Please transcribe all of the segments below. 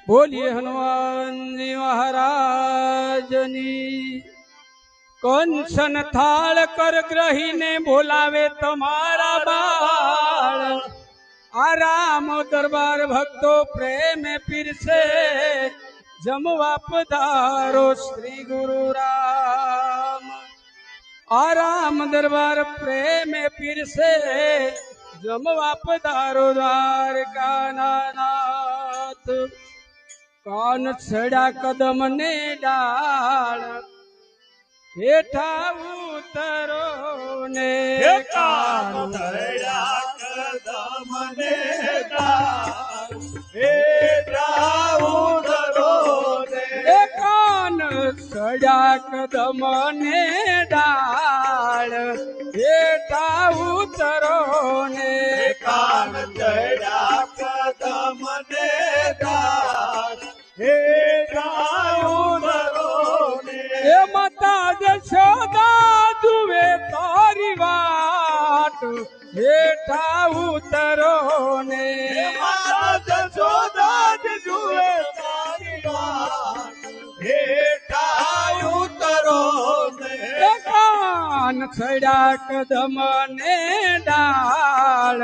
बोलिए हनुमान जी महाराजनी। कंसन थाल कर ग्रही ने बोलावे तुम्हारा बाल। आराम दरबार भक्तो प्रेम फिर से जमवा पधारो श्री गुरु राम। आराम दरबार प्रेम फिर से जमवा पधारो द्वारका नाथ। कान छड़ा कदम ने डाल हेठा उतरो ने कान छड़ा कदम ने डाल हेठा उतरो ने। कान छड़ा कदम ने डाल हेठा उतरो ने। कान छड़ा कदम ने डाल हेठा उतरो ने। माता जशोदा जुए तारी वाट हेठा उतरो ने। माता जशोदा जुए तारी वाट हेठा उतरो ने। कान छड़ा कदम ने डाल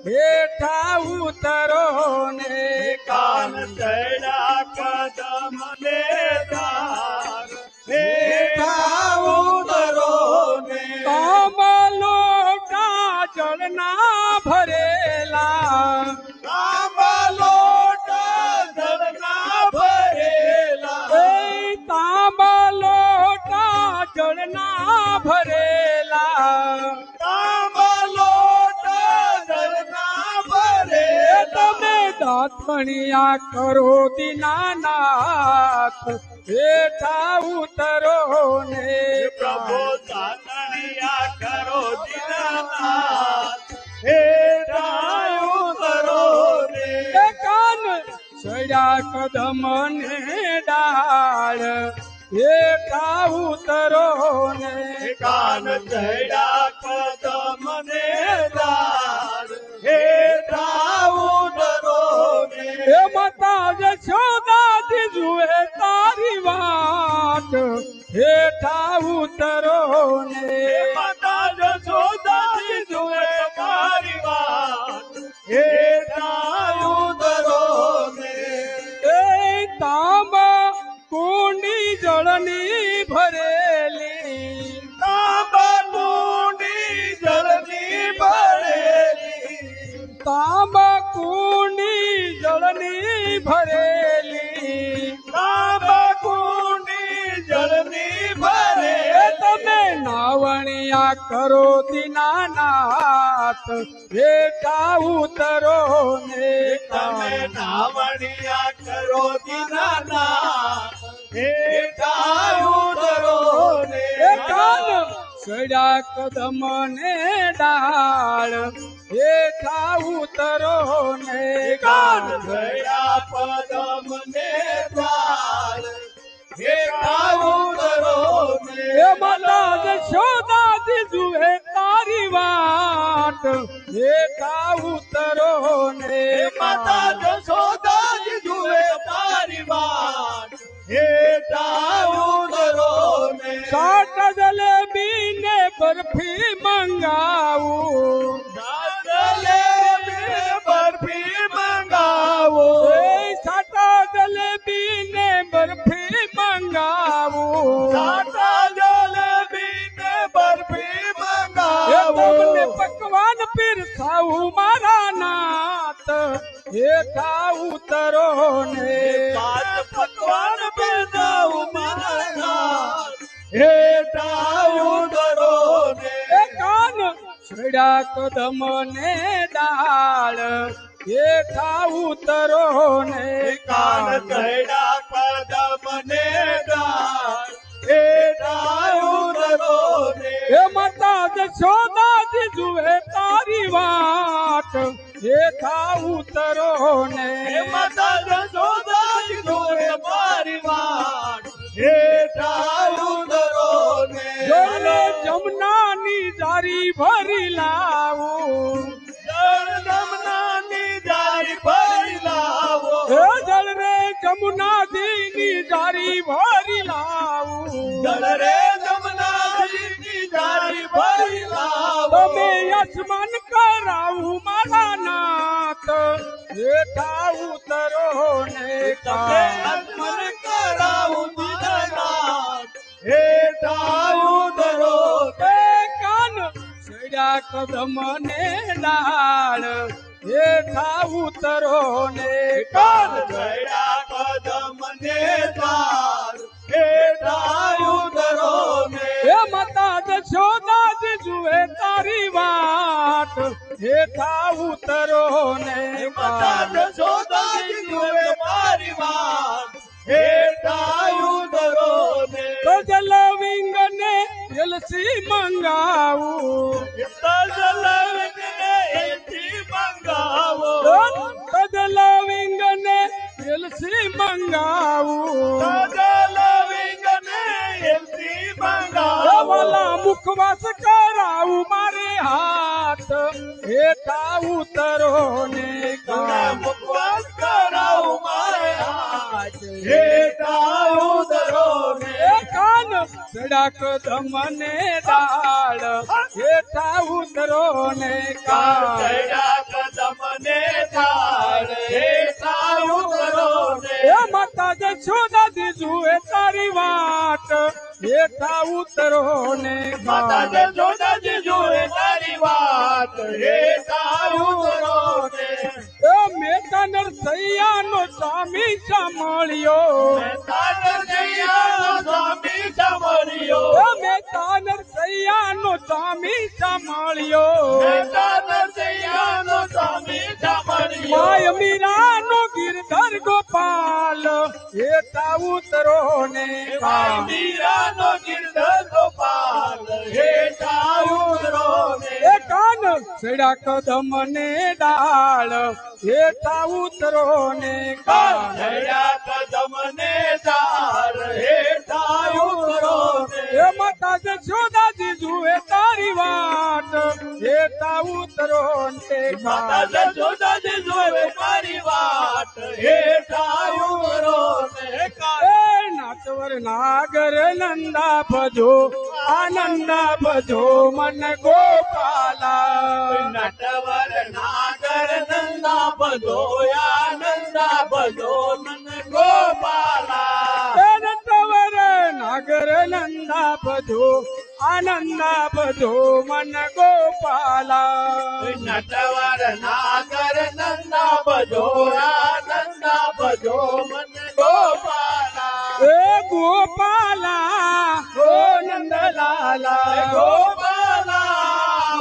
हेठा उतरो ने। कान छड़ा कदम ने डाल हेठा उतरो ने। कामलोटा जलना भरेला कामलोटा जलना भरेला। कामलोटा जलना भरेला। कामलोटा जलना भरेला। તમે દાતણિયા કરો દીનાનાથ हेठा उतरो ने। प्रभु दातणिया करो दीनानाथ हेठा उतरो ने। कान छड़ा कदम ने डाल हेठा उतरो ने। कान छड़ा कदम ने डाल हेठा उतरो ने। माता जशोदा जी जुए तारी वाट हेठा उतरो ने। माता जशोदा जी जुए तारी वाट हेठा उतरो ने। तांबा कुंडी जलनी भरेली तांबा कुंडी जलनी भरेली। तांबा कुंडी जलनी भरेली। तांबा कुंडी जलनी भरेली। तमे नावणिया करो दीनानाथ हेठा उतरो ने। તમે નાવણિયા કરો દીનાનાથ हेठा उतरो ने। कान छड़ा कदम ने डाल हेठा उतरो ने। कान छड़ा कदम ने डाल हेठा उतरो ने। माता जशोदा जी जुए तारी वाट हेठा उतरो ने। माता जशोदा जी जुए तारी वाट हेठा उतरो ने। साठ जलेबी ने बर्फी मंगाऊ जलेबी बर्फी मंगावो। साटा जलेबी ने बर्फी मंगाऊ। साटा जलेबी ने बर्फी मंगावो। तुमने पकवान पिरसाऊ मारा नाथ हेठा उतरो ने। पांच पकवान पिरसाऊ मारा नाथ हेठा उतरो ने। कान छड़ा कदम ने डाल हेठा उतरो ने। कान छड़ा कदम ने डाल हेठा उतरो ने। माता जशोदा जी जुए तारी वाट हेठा उतरो ने। माता जशोदा जी जुए तारी वाट हेठा उतरो ने। जले जमुना नी जारी भरी लाऊ जमुना नी जारी भरी लाओ। जल रे જારી ભરી લાવું જળ રે જમનાજીની જારી ભરી લાવો તમે યજમાન કરાવું મારા નાથ હેઠા ઉતરો ને તમે અર્પણ કરાવું દીનાનાથ હેઠા ઉતરો એ કાન સડ્યા કદમ ને ડાળ હેઠા ઉતરો ને કાન ચડ્યા કદમ ને તાર હેઠા ઉતરો ને હે માતા જશોદાજી જુએ તારી વાટ હેઠા ઉતરો ને માતા જશોદાજી જુએ મારી વાત હેઠા ઉતરો ને તજલ વિંગ ને એલસી મંગાવું તજલને એથી મંગાવો તજલ વિંગ ને એલસી મંગાવું તજલવિંગને એથી મંગાવો વાલા મુખવાસ કરાવું મારે હાથ હેઠા ઉતરો ને મુખવાસ કરાવું મારે હાથ હેઠા ઉતરો ને એ કાન સડાક ધમને ડાળ હેઠા ઉતરો ને કાન ચડ્યા કદમને તાર હેઠા ઉતરો ને એ માતા જશોદાજી જુએ તારી વાટ હેઠા ઉતરો ને માતા કાન જશોદાજી જુએ તારી વાત હેઠા ઉતરો ને એ મેતા નરસૈયાનો સ્વામી સાંભળ્યો તાર જૈયા સ્વામી સાંભળ્યો એ મેતા નરસૈયાનો સ્વામી સાંભળ્યો તાર જૈયાનો સ્વામી સાંભળ્યો માય મીરાનો ગિરધર ગોપાલ હેઠા ઉતરો ને કાન મીરાનો ગિરધર ગોપાલ હેઠા ઉતરો ને એ કાન સડા કદમ ને ડાળ હેઠા ઉતરો ને કાન ચડ્યા કદમને તાર હેઠા ઉતરો ને એ માતા જશોદાજી જુએ તારી વાટ હેઠા ઉતરો ને માતા કાન જશોદાજી જોવે મારી વાત હેઠા ઉતરો ને એ નાચવર નાગર નંદા ભજો આનંદા ભજો મન ગોપાલા નટવર નાગર નંદા ભજો આનંદા ભજો મન ગોપાલા એ નટવર નાગર નંદા ભજો આનંદા ભજો મન ગોપાલા નટવર નાગર નંદા ભજો આનંદા ભજો મન ગોપાલા એ ગોપાલા ઓ નંદલાલા ગોપાલા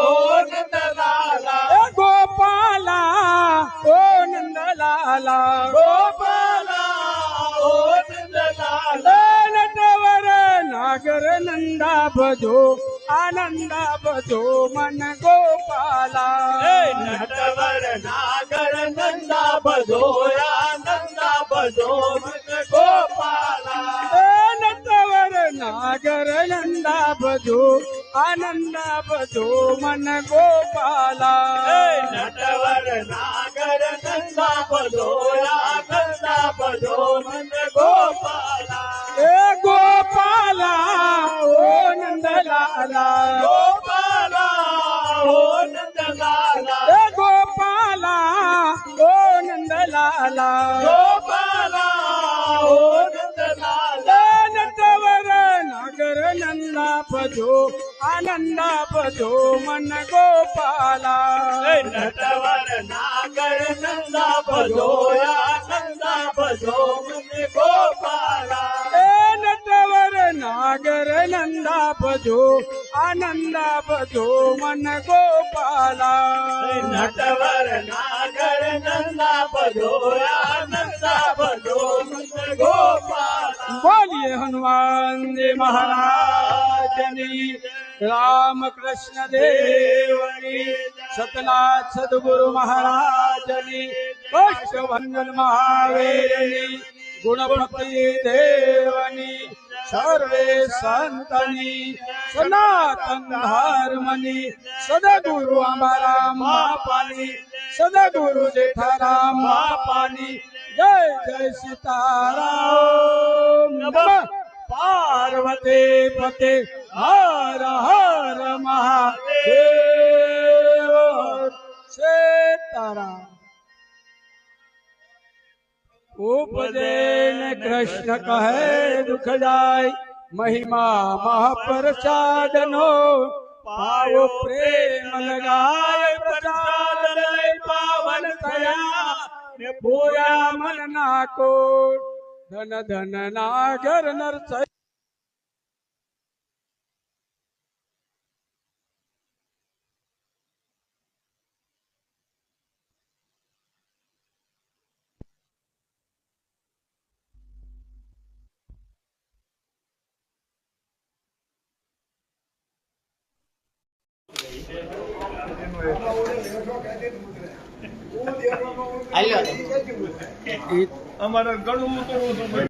ઓ નંદલાલા એ ગોપાલા ઓ નંદલાલા ગોપાલા ઓ નંદલાલા એ નટવર નાગર નંદા ભજો આનંદા ભજો મન ગોપાલા નટવર નાગર નંદા ભજો આનંદા ભજો મન ગોપાલા એ નટવર નાગર નંદા ભજો આનંદા ભજો મન ગોપાલા નટવર નાગર નંદા ભજો આનંદા ભજો મન ગોપાલા એ ગોપાલા ઓ નંદલાલા ગોપાલા ઓ નંદલાલા એ ગોપાલા ઓ નંદલાલા ગોપાલા ઓ નંદલાલા એ નટવર નાગર નંદા ભજો આનંદા ભજો મન ગોપાલા નટવર નાગર નંદા ભજો આનંદા ભજો મન ગોપાલા એ નટવર નાગર નંદા ભજો આનંદા ભજો મન ગોપાલા નટવર નાગર નંદા ભજો આનંદા ભજો મન ગોપાલા બોલીએ હનુમાન જી મહારાજની રામ કૃષ્ણ દેવની સતનાથ સદગુરુ મહારાજની કષ્ટભંજન મહાવીરની ગુણપતિ દેવની સર્વે સંતની સનાતન ધર્મની સદગુરુ અંબારામ બાપાની સદગુરુ જેઠારામ બાપાની જય જય સીતારામ નમઃ પાર્વતી પતે હર હર મહાદેવ સીતારામ ઉપજે ને કૃષ્ણ કહે દુઃખ જાય મહિમા મહાપ્રસાદનો પાવો પ્રેમ લગાય પ્રસાદ લઈ પાવન થયા ને પૂરા મન ના કોટ ધન ધન નાગર નરસૈ અમારે ઘણું કરવું હતું